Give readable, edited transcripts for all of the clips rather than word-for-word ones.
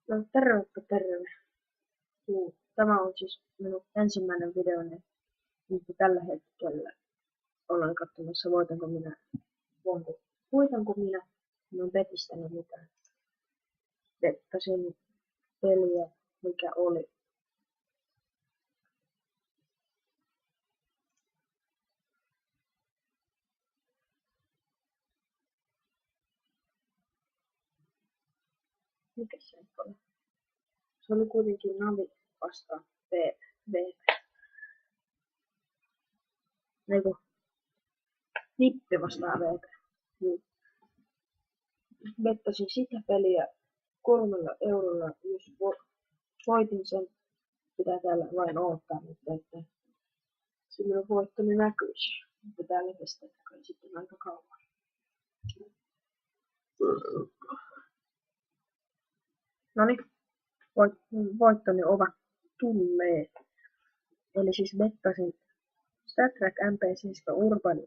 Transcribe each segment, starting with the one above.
No tervepä terve. Tämä on siis minun ensimmäinen videoni nyt tällä hetkellä. Olen katsomassa voitanko minä. Minun petistäni mitään. Vettasin peliä, mikä oli. Mikä se oli? Se oli kuitenkin Navi vastaan VP. Eiku, Nippi vastaan VP. Vettasin sitä peliä 3 eurolla, jos voitin sen. Pitää täällä vain odottaa nyt, että silloin voittoni näkyisi. Mutta täällä kestää kai sitten aika kauan. Noniin, voittoni ovat tulleet. Eli siis bettasin StatTrak MP7 Urban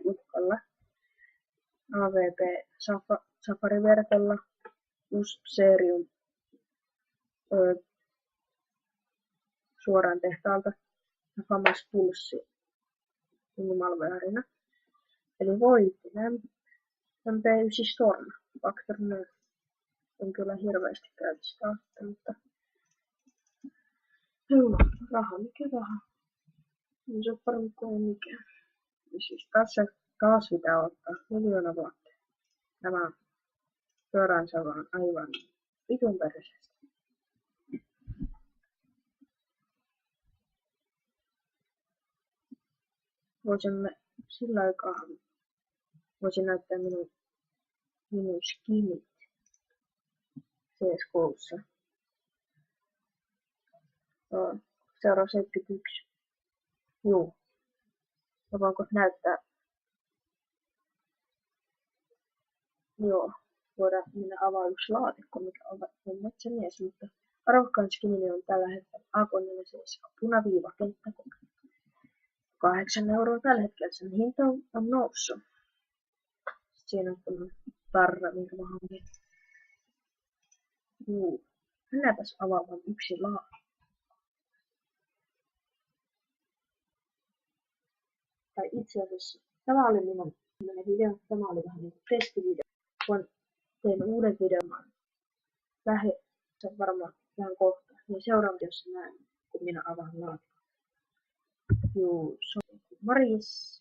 Utkalla, AVP Safari-verkolla, just Serium suoraan tehtaalta ja Famas Pulssi Malvearina. Eli voitin MP9 Storm. Faktorina en kyllä hirveästi käytä sitä asetta, mutta raha mikä raha. Niin se on parempi kuin ei mikään. Ja siis taas pitää ottaa 1 000 000 vuotta. Tämä suoraan savaan aivan vitun perseestä. Voisimme sillä aikaa voisin näyttää minun skinit CS:GOssa. Seuraava 71. Juu. Ja voinko näyttää? Joo. Voidaan minä avaa yksi laatikko, mikä on metsämies, mutta arvokkain skinini on tällä hetkellä AK-47 punaviiva kenttäkoke. 8 euroa tällä hetkellä, sen hinta on noussut. Siinä on tämmönen tarra, minkä mä hankin. Mennäänpäs avaamaan yksi laatikko. Tai itse asiassa, tämä oli minun video, tämä oli vähän niin kuin testivideo. Kun tein uuden videon, se on varmaan ihan kohta. Niin seuraava videossa näen, kun minä avaan laatikon. Se on Maris.